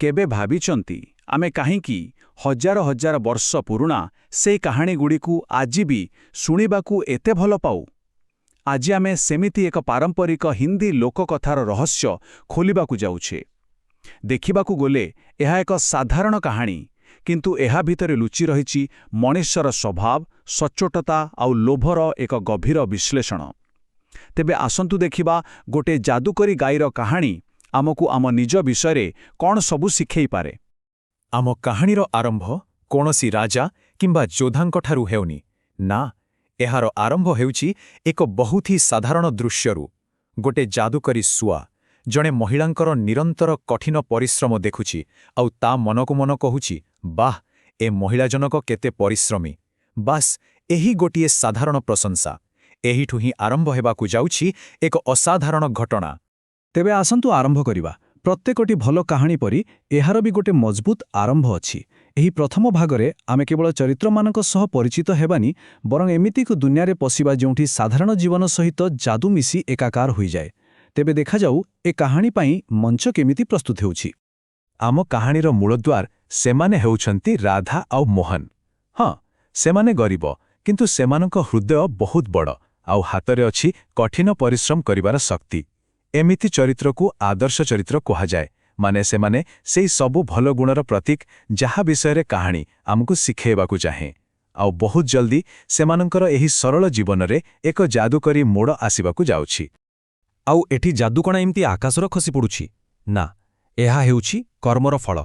କେବେ ଭାବିଛନ୍ତି ଆମେ କାହିଁକି ହଜାର ହଜାର ବର୍ଷ ପୁରୁଣା ସେଇ କାହାଣୀଗୁଡ଼ିକୁ ଆଜି ବି ଶୁଣିବାକୁ ଏତେ ଭଲ ପାଉ? ଆଜି ଆମେ ସେମିତି ଏକ ପାରମ୍ପରିକ ହିନ୍ଦୀ ଲୋକକଥାର ରହସ୍ୟ ଖୋଲିବାକୁ ଯାଉଛେ। ଦେଖିବାକୁ ଗଲେ ଏହା ଏକ ସାଧାରଣ କାହାଣୀ, କିନ୍ତୁ ଏହା ଭିତରେ ଲୁଚି ରହିଛି ମଣିଷର ସ୍ୱଭାବ, ସଚ୍ଚୋଟତା ଆଉ ଲୋଭର ଏକ ଗଭୀର ବିଶ୍ଳେଷଣ। ତେବେ ଆସନ୍ତୁ ଦେଖିବା ଗୋଟିଏ ଯାଦୁକରୀ ଗାଈର କାହାଣୀ ଆମକୁ ଆମ ନିଜ ବିଷୟରେ କ'ଣ ସବୁ ଶିଖେଇପାରେ। ଆମ କାହାଣୀର ଆରମ୍ଭ କୌଣସି ରାଜା କିମ୍ବା ଯୋଦ୍ଧାଙ୍କଠାରୁ ହେଉନି। ନା, ଏହାର ଆରମ୍ଭ ହେଉଛି ଏକ ବହୁତ ହି ସାଧାରଣ ଦୃଶ୍ୟରୁ। ଗୋଟେ ଯାଦୁକରୀ ଶୁଆ ଜଣେ ମହିଳାଙ୍କର ନିରନ୍ତର କଠିନ ପରିଶ୍ରମ ଦେଖୁଛି ଆଉ ତା ମନକୁ ମନ କହୁଛି, ବାଃ, ଏ ମହିଳା ଜଣକ କେତେ ପରିଶ୍ରମୀ। ବାସ୍, ଏହି ଗୋଟିଏ ସାଧାରଣ ପ୍ରଶଂସା। ଏହିଠୁ ହିଁ ଆରମ୍ଭ ହେବାକୁ ଯାଉଛି ଏକ ଅସାଧାରଣ ଘଟଣା। ତେବେ ଆସନ୍ତୁ ଆରମ୍ଭ କରିବା। ପ୍ରତ୍ୟେକଟି ଭଲ କାହାଣୀ ପରି ଏହାର ବି ଗୋଟେ ମଜବୁତ ଆରମ୍ଭ ଅଛି। ଏହି ପ୍ରଥମ ଭାଗରେ ଆମେ କେବଳ ଚରିତ୍ରମାନଙ୍କ ସହ ପରିଚିତ ହେବାନି, ବରଂ ଏମିତି ଏକ ଦୁନିଆରେ ପଶିବା ଯେଉଁଠି ସାଧାରଣ ଜୀବନ ସହିତ ଯାଦୁ ମିଶି ଏକାକାର ହୋଇଯାଏ। ତେବେ ଦେଖାଯାଉ ଏ କାହାଣୀ ପାଇଁ ମଞ୍ଚ କେମିତି ପ୍ରସ୍ତୁତ ହେଉଛି। ଆମ କାହାଣୀର ମୂଳଦ୍ୱାର ସେମାନେ ହେଉଛନ୍ତି ରାଧା ଆଉ ମୋହନ। ହଁ, ସେମାନେ ଗରିବ, କିନ୍ତୁ ସେମାନଙ୍କ ହୃଦୟ ବହୁତ ବଡ଼ ଆଉ ହାତରେ ଅଛି କଠିନ ପରିଶ୍ରମ କରିବାର ଶକ୍ତି। ଏମିତି ଚରିତ୍ରକୁ ଆଦର୍ଶ ଚରିତ୍ର କୁହାଯାଏ। ମାନେ ସେମାନେ ସେଇ ସବୁ ଭଲ ଗୁଣର ପ୍ରତୀକ ଯାହା ବିଷୟରେ କାହାଣୀ ଆମକୁ ଶିଖେଇବାକୁ ଚାହେଁ। ଆଉ ବହୁତ ଜଲ୍ଦି ସେମାନଙ୍କର ଏହି ସରଳ ଜୀବନରେ ଏକ ଯାଦୁକରୀ ମୋଡ଼ ଆସିବାକୁ ଯାଉଛି। ଆଉ ଏଠି ଯାଦୁ କ'ଣ ଏମିତି ଆକାଶର ଖସି ପଡ଼ୁଛି? ନା, ଏହା ହେଉଛି କର୍ମର ଫଳ।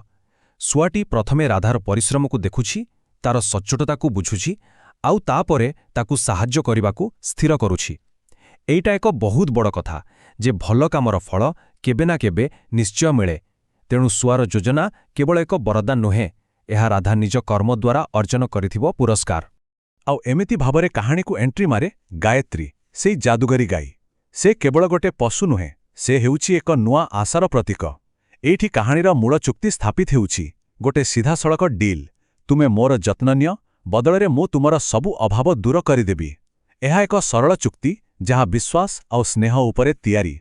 ଶୁଆଟି ପ୍ରଥମେ ରାଧାର ପରିଶ୍ରମକୁ ଦେଖୁଛି, ତାର ସଚ୍ଚୋଟତାକୁ ବୁଝୁଛି, ଆଉ ତାପରେ ତାକୁ ସାହାଯ୍ୟ କରିବାକୁ ସ୍ଥିର କରୁଛି। ଏଇଟା ଏକ ବହୁତ ବଡ଼ କଥା ଯେ ଭଲ କାମର ଫଳ କେବେ ନା କେବେ ନିଶ୍ଚୟ ମିଳେ। ତେଣୁ ଶୁଆର ଯୋଜନା କେବଳ ଏକ ବରଦାନ ନୁହେଁ, ଏହା ରାଧା ନିଜ କର୍ମ ଦ୍ୱାରା ଅର୍ଜନ କରିଥିବ ପୁରସ୍କାର। ଆଉ ଏମିତି ଭାବରେ କାହାଣୀକୁ ଏଣ୍ଟ୍ରି ମାରେ ଗାୟତ୍ରୀ, ସେଇ ଯାଦୁଗରୀ ଗାଈ। ସେ କେବଳ ଗୋଟେ ପଶୁ ନୁହେଁ, ସେ ହେଉଛି ଏକ ନୂଆ ଆଶାର ପ୍ରତୀକ। ଏଇଠି କାହାଣୀର ମୂଳ ଚୁକ୍ତି ସ୍ଥାପିତ ହେଉଛି, ଗୋଟେ ସିଧାସଳଖ ଡିଲ୍। ତୁମେ ମୋର ଯତ୍ନ ନିଅ, ବଦଳରେ ମୁଁ ତୁମର ସବୁ ଅଭାବ ଦୂର କରିଦେବି। ଏହା ଏକ ସରଳ ଚୁକ୍ତି ଯାହା ବିଶ୍ୱାସ ଆଉ ସ୍ନେହ ଉପରେ ତିଆରି।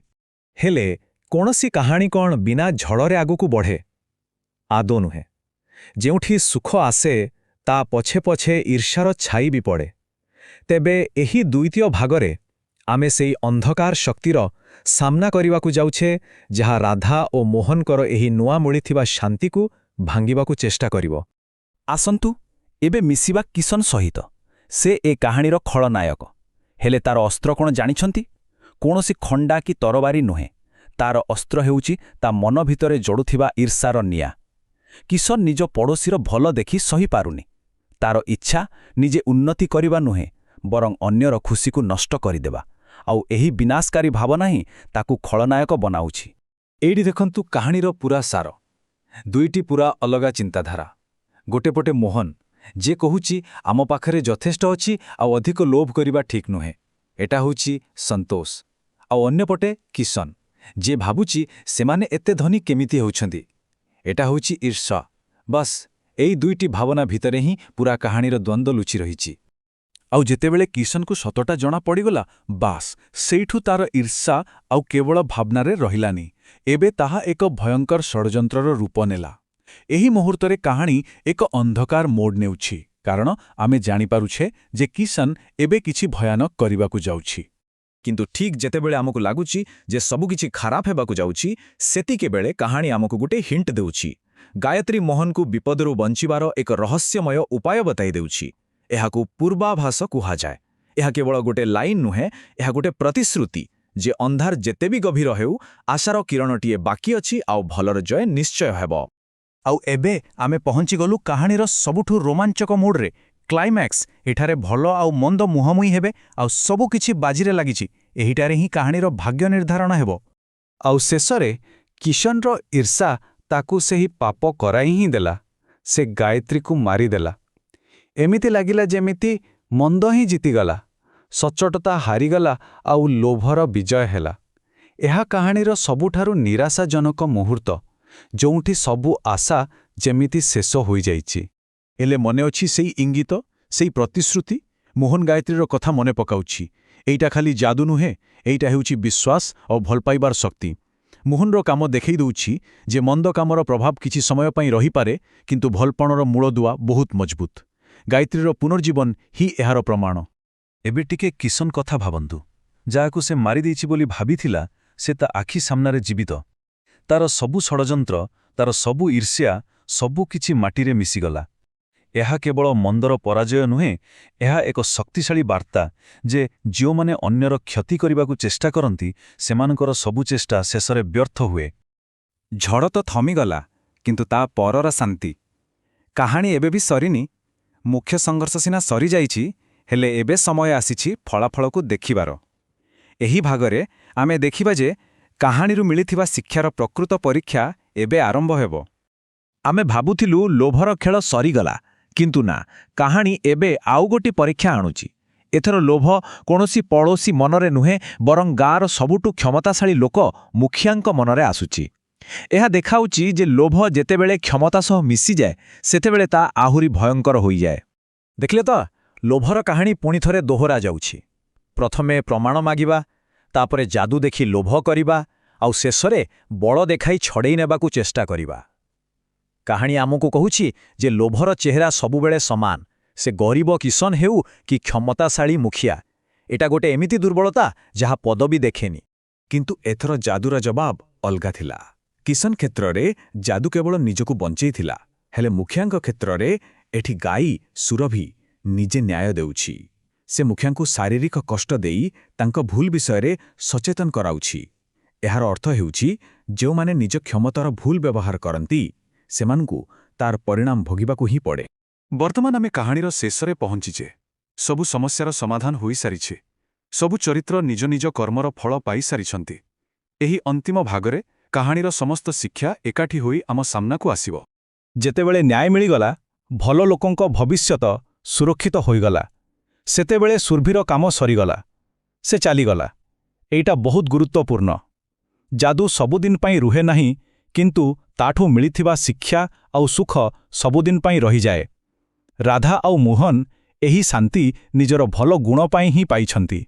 ହେଲେ କୌଣସି କାହାଣୀ କ'ଣ ବିନା ଝଡ଼ରେ ଆଗକୁ ବଢ଼େ? ଆଦୌ ନୁହେଁ। ଯେଉଁଠି ସୁଖ ଆସେ ତା ପଛେ ପଛେ ଈର୍ଷାର ଛାଇ ବି ପଡ଼େ। ତେବେ ଏହି ଦ୍ୱିତୀୟ ଭାଗରେ ଆମେ ସେଇ ଅନ୍ଧକାର ଶକ୍ତିର ସାମ୍ନା କରିବାକୁ ଯାଉଛେ, ଯାହା ରାଧା ଓ ମୋହନଙ୍କର ଏହି ନୂଆ ମିଳିଥିବା ଶାନ୍ତିକୁ ଭାଙ୍ଗିବାକୁ ଚେଷ୍ଟା କରିବ। ଆସନ୍ତୁ ଏବେ ମିଶିବା କିଶନ ସହିତ। ସେ ଏ କାହାଣୀର ଖଳନାୟକ। ହେଲେ ତାର ଅସ୍ତ୍ର କ'ଣ ଜାଣିଛନ୍ତି? କୌଣସି ଖଣ୍ଡା କି ତରବାରୀ ନୁହେଁ। ତାର ଅସ୍ତ୍ର ହେଉଛି ତା ମନ ଭିତରେ ଜଳୁଥିବା ଈର୍ଷାର ନିଆଁ। କିଶନ ନିଜ ପଡ଼ୋଶୀର ଭଲ ଦେଖି ସହିପାରୁନି। ତାର ଇଚ୍ଛା ନିଜେ ଉନ୍ନତି କରିବା ନୁହେଁ, ବରଂ ଅନ୍ୟର ଖୁସିକୁ ନଷ୍ଟ କରିଦେବା। ଆଉ ଏହି ବିନାଶକାରୀ ଭାବନା ହିଁ ତାକୁ ଖଳନାୟକ ବନାଉଛି। ଏଇଠି ଦେଖନ୍ତୁ କାହାଣୀର ପୁରା ସାର। ଦୁଇଟି ପୁରା ଅଲଗା ଚିନ୍ତାଧାରା। ଗୋଟେ ପଟେ ମୋହନ, ଯିଏ କହୁଛି ଆମ ପାଖରେ ଯଥେଷ୍ଟ ଅଛି ଆଉ ଅଧିକ ଲୋଭ କରିବା ଠିକ୍ ନୁହେଁ। ଏଟା ହେଉଛି ସନ୍ତୋଷ। ଆଉ ଅନ୍ୟପଟେ କିଶନ, ଯିଏ ଭାବୁଛି ସେମାନେ ଏତେ ଧନୀ କେମିତି ହେଉଛନ୍ତି। ଏଟା ହେଉଛି ଈର୍ଷା। ବାସ୍, ଏଇ ଦୁଇଟି ଭାବନା ଭିତରେ ହିଁ ପୁରା କାହାଣୀର ଦ୍ୱନ୍ଦ୍ୱ ଲୁଚି ରହିଛି। ଆଉ ଯେତେବେଳେ କିଶନକୁ ସତଟା ଜଣା ପଡ଼ିଗଲା, ବାସ୍, ସେଇଠୁ ତାର ଈର୍ଷା ଆଉ କେବଳ ଭାବନାରେ ରହିଲାନି। ଏବେ ତାହା ଏକ ଭୟଙ୍କର ଷଡ଼ଯନ୍ତ୍ରର ରୂପ ନେଲା। ଏହି ମୁହୂର୍ତ୍ତରେ କାହାଣୀ ଏକ ଅନ୍ଧକାର ମୋଡ଼ ନେଉଛି, କାରଣ ଆମେ ଜାଣିପାରୁଛେ ଯେ କିଶନ ଏବେ କିଛି ଭୟାନକ କରିବାକୁ ଯାଉଛି। କିନ୍ତୁ ଠିକ୍ ଯେତେବେଳେ ଆମକୁ ଲାଗୁଛି ଯେ ସବୁକିଛି ଖରାପ ହେବାକୁ ଯାଉଛି, ସେତିକିବେଳେ କାହାଣୀ ଆମକୁ ଗୋଟେ ହିଣ୍ଟ ଦେଉଛି। ଗାୟତ୍ରୀ ମୋହନକୁ ବିପଦରୁ ବଞ୍ଚିବାର ଏକ ରହସ୍ୟମୟ ଉପାୟ ବତାଇ ଦେଉଛି। ଏହାକୁ ପୂର୍ବାଭାସ କୁହାଯାଏ। ଏହା କେବଳ ଗୋଟେ ଲାଇନ୍ ନୁହେଁ, ଏହା ଗୋଟେ ପ୍ରତିଶ୍ରୁତି ଯେ ଅନ୍ଧାର ଯେତେ ବି ଗଭୀର ହେଉ, ଆଶାର କିରଣଟିଏ ବାକି ଅଛି ଆଉ ଭଲର ଜୟ ନିଶ୍ଚୟ ହେବ। ଆଉ ଏବେ ଆମେ ପହଞ୍ଚିଗଲୁ କାହାଣୀର ସବୁଠୁ ରୋମାଞ୍ଚକ ମୋଡ଼ରେ, କ୍ଲାଇମ୍ୟାକ୍ସ। ଏଠାରେ ଭଲ ଆଉ ମନ୍ଦ ମୁହାଁମୁହିଁ ହେବେ ଆଉ ସବୁ କିଛି ବାଜିରେ ଲାଗିଛି। ଏହିଠାରେ ହିଁ କାହାଣୀର ଭାଗ୍ୟ ନିର୍ଦ୍ଧାରଣ ହେବ। ଆଉ ଶେଷରେ କିଶନର ଈର୍ଷା ତାକୁ ସେହି ପାପ କରାଇ ହିଁ ଦେଲା। ସେ ଗାୟତ୍ରୀକୁ ମାରିଦେଲା। ଏମିତି ଲାଗିଲା ଯେମିତି ମନ୍ଦ ହିଁ ଜିତିଗଲା, ସଚ୍ଚୋଟତା ହାରିଗଲା ଆଉ ଲୋଭର ବିଜୟ ହେଲା। ଏହା କାହାଣୀର ସବୁଠାରୁ ନିରାଶାଜନକ ମୁହୂର୍ତ୍ତ, ଯେଉଁଠି ସବୁ ଆଶା ଯେମିତି ଶେଷ ହୋଇଯାଇଛି। ହେଲେ ମନେ ଅଛି ସେଇ ଇଙ୍ଗିତ, ସେଇ ପ୍ରତିଶ୍ରୁତି? ମୋହନ ଗାୟତ୍ରୀର କଥା ମନେ ପକାଉଛି। ଏଇଟା ଖାଲି ଯାଦୁ ନୁହେଁ, ଏଇଟା ହେଉଛି ବିଶ୍ୱାସ ଆଉ ଭଲପାଇବାର ଶକ୍ତି। ମୋହନର କାମ ଦେଖେଇ ଦେଉଛି ଯେ ମନ୍ଦ କାମର ପ୍ରଭାବ କିଛି ସମୟ ପାଇଁ ରହିପାରେ, କିନ୍ତୁ ଭଲପଣର ମୂଳଦୁଆ ବହୁତ ମଜବୁତ। ଗାୟତ୍ରୀର ପୁନର୍ଜୀବନ ହିଁ ଏହାର ପ୍ରମାଣ। ଏବେ ଟିକେ କିଶନ କଥା ଭାବନ୍ତୁ। ଯାହାକୁ ସେ ମାରିଦେଇଛି ବୋଲି ଭାବିଥିଲା, ସେ ତା ଆଖି ସାମ୍ନାରେ ଜୀବିତ। ତାର ସବୁ ଷଡ଼ଯନ୍ତ୍ର, ତାର ସବୁ ଈର୍ଷ୍ୟା, ସବୁ କିଛି ମାଟିରେ ମିଶିଗଲା। ଏହା କେବଳ ମନ୍ଦର ପରାଜୟ ନୁହେଁ, ଏହା ଏକ ଶକ୍ତିଶାଳୀ ବାର୍ତ୍ତା ଯେ ଯେଉଁମାନେ ଅନ୍ୟର କ୍ଷତି କରିବାକୁ ଚେଷ୍ଟା କରନ୍ତି, ସେମାନଙ୍କର ସବୁ ଚେଷ୍ଟା ଶେଷରେ ବ୍ୟର୍ଥ ହୁଏ। ଝଡ଼ ତ ଥମିଗଲା, କିନ୍ତୁ ତା ପରର ଶାନ୍ତି। କାହାଣୀ ଏବେ ବି ସରିନି। ମୁଖ୍ୟ ସଂଘର୍ଷ ସିନା ସରିଯାଇଛି, ହେଲେ ଏବେ ସମୟ ଆସିଛି ଫଳାଫଳକୁ ଦେଖିବାର। ଏହି ଭାଗରେ ଆମେ ଦେଖିବା ଯେ କାହାଣୀରୁ ମିଳିଥିବା ଶିକ୍ଷାର ପ୍ରକୃତ ପରୀକ୍ଷା ଏବେ ଆରମ୍ଭ ହେବ। ଆମେ ଭାବୁଥିଲୁ ଲୋଭର ଖେଳ ସରିଗଲା, କିନ୍ତୁ ନା, କାହାଣୀ ଏବେ ଆଉ ଗୋଟି ପରୀକ୍ଷା ଆଣୁଛି। ଏଥର ଲୋଭ କୌଣସି ପଡ଼ୋଶୀ ମନରେ ନୁହେଁ, ବରଂ ଗାଁର ସବୁଠୁ କ୍ଷମତାଶାଳୀ ଲୋକ ମୁଖିଆଙ୍କ ମନରେ ଆସୁଛି। ଏହା ଦେଖାଉଛି ଯେ ଲୋଭ ଯେତେବେଳେ କ୍ଷମତା ସହ ମିଶିଯାଏ, ସେତେବେଳେ ତା ଆହୁରି ଭୟଙ୍କର ହୋଇଯାଏ। ଦେଖିଲେ ତ, ଲୋଭର କାହାଣୀ ପୁଣି ଥରେ ଦୋହରା ଯାଉଛି। ପ୍ରଥମେ ପ୍ରମାଣ ମାଗିବା, ତାପରେ ଯାଦୁ ଦେଖି ଲୋଭ କରିବା, ଆଉ ଶେଷରେ ବଳ ଦେଖାଇ ଛଡ଼େଇ ନେବାକୁ ଚେଷ୍ଟା କରିବା। କାହାଣୀ ଆମକୁ କହୁଛି ଯେ ଲୋଭର ଚେହେରା ସବୁବେଳେ ସମାନ। ସେ ଗରିବ କିଶନ ହେଉ କି କ୍ଷମତାଶାଳୀ ମୁଖିଆ, ଏଟା ଗୋଟେ ଏମିତି ଦୁର୍ବଳତା ଯାହା ପଦବୀ ଦେଖେନି। କିନ୍ତୁ ଏଥର ଯାଦୁର ଜବାବ ଅଲଗା ଥିଲା। କିଶନ କ୍ଷେତ୍ରରେ ଯାଦୁ କେବଳ ନିଜକୁ ବଞ୍ଚେଇଥିଲା, ହେଲେ ମୁଖିଆଙ୍କ କ୍ଷେତ୍ରରେ ଏଠି ଗାଈ ସୁରଭି ନିଜେ ନ୍ୟାୟ ଦେଉଛି। ସେ ମୁଖିଆଙ୍କୁ ଶାରୀରିକ କଷ୍ଟ ଦେଇ ତାଙ୍କ ଭୁଲ ବିଷୟରେ ସଚେତନ କରାଉଛି। ଏହାର ଅର୍ଥ ହେଉଛି, ଯେଉଁମାନେ ନିଜ କ୍ଷମତାର ଭୁଲ ବ୍ୟବହାର କରନ୍ତି, ସେମାନଙ୍କୁ ତାର ପରିଣାମ ଭୋଗିବାକୁ ହିଁ ପଡ଼େ। ବର୍ତ୍ତମାନ ଆମେ କାହାଣୀର ଶେଷରେ ପହଞ୍ଚିଛେ। ସବୁ ସମସ୍ୟାର ସମାଧାନ ହୋଇସାରିଛି। ସବୁ ଚରିତ୍ର ନିଜ ନିଜ କର୍ମର ଫଳ ପାଇସାରିଛନ୍ତି। ଏହି ଅନ୍ତିମ ଭାଗରେ କାହାଣୀର ସମସ୍ତ ଶିକ୍ଷା ଏକାଠି ହୋଇ ଆମ ସାମ୍ନାକୁ ଆସିବ। ଯେତେବେଳେ ନ୍ୟାୟ ମିଳିଗଲା, ଭଲ ଲୋକଙ୍କ ଭବିଷ୍ୟତ ସୁରକ୍ଷିତ ହୋଇଗଲା, ସେତେବେଳେ ସୁରଭିର କାମ ସରିଗଲା। ସେ ଚାଲିଗଲା। ଏଇଟା ବହୁତ ଗୁରୁତ୍ୱପୂର୍ଣ୍ଣ। ଯାଦୁ ସବୁଦିନ ପାଇଁ ରୁହେ ନାହିଁ, କିନ୍ତୁ ତାଠୁ ମିଳିଥିବା ଶିକ୍ଷା ଆଉ ସୁଖ ସବୁଦିନ ପାଇଁ ରହିଯାଏ। ରାଧା ଆଉ ମୋହନ ଏହି ଶାନ୍ତି ନିଜର ଭଲ ଗୁଣ ପାଇଁ ହିଁ ପାଇଛନ୍ତି।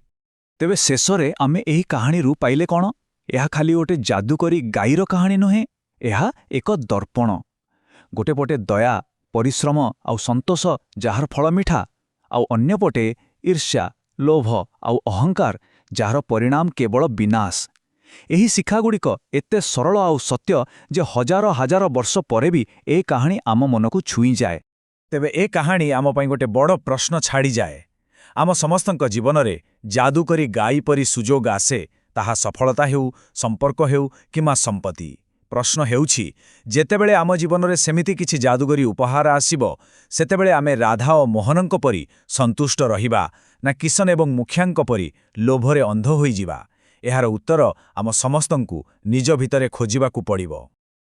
ତେବେ ଶେଷରେ ଆମେ ଏହି କାହାଣୀରୁ ପାଇଲେ କ'ଣ? ଏହା ଖାଲି ଗୋଟେ ଯାଦୁକରୀ ଗାଈର କାହାଣୀ ନୁହେଁ, ଏହା ଏକ ଦର୍ପଣ। ଗୋଟେ ପଟେ ଦୟା, ପରିଶ୍ରମ ଆଉ ସନ୍ତୋଷ, ଯାହାର ଫଳ ମିଠା, ଆଉ ଅନ୍ୟପଟେ ଈର୍ଷ୍ୟା, ଲୋଭ ଆଉ ଅହଙ୍କାର, ଯାହାର ପରିଣାମ କେବଳ ବିନାଶ। ଏହି ଶିକ୍ଷାଗୁଡ଼ିକ ଏତେ ସରଳ ଆଉ ସତ୍ୟ ଯେ ହଜାର ହଜାର ବର୍ଷ ପରେ ବି ଏ କାହାଣୀ ଆମ ମନକୁ ଛୁଇଁଯାଏ। ତେବେ ଏ କାହାଣୀ ଆମ ପାଇଁ ଗୋଟେ ବଡ଼ ପ୍ରଶ୍ନ ଛାଡ଼ିଯାଏ। ଆମ ସମସ୍ତଙ୍କ ଜୀବନରେ ଯାଦୁକରୀ ଗାଈ ପରି ସୁଯୋଗ ଆସେ, ତାହା ସଫଳତା ହେଉ, ସମ୍ପର୍କ ହେଉ କିମ୍ବା ସମ୍ପତ୍ତି। ପ୍ରଶ୍ନ ହେଉଛି, ଯେତେବେଳେ ଆମ ଜୀବନରେ ସେମିତି କିଛି ଯାଦୁକରୀ ଉପହାର ଆସିବ, ସେତେବେଳେ ଆମେ ରାଧା ଓ ମୋହନଙ୍କ ପରି ସନ୍ତୁଷ୍ଟ ରହିବା, ନା କିଶନ ଏବଂ ମୁଖିଆଙ୍କ ପରି ଲୋଭରେ ଅନ୍ଧ ହୋଇଯିବା? ଏହାର ଉତ୍ତର ଆମ ସମସ୍ତଙ୍କୁ ନିଜ ଭିତରେ ଖୋଜିବାକୁ ପଡ଼ିବ।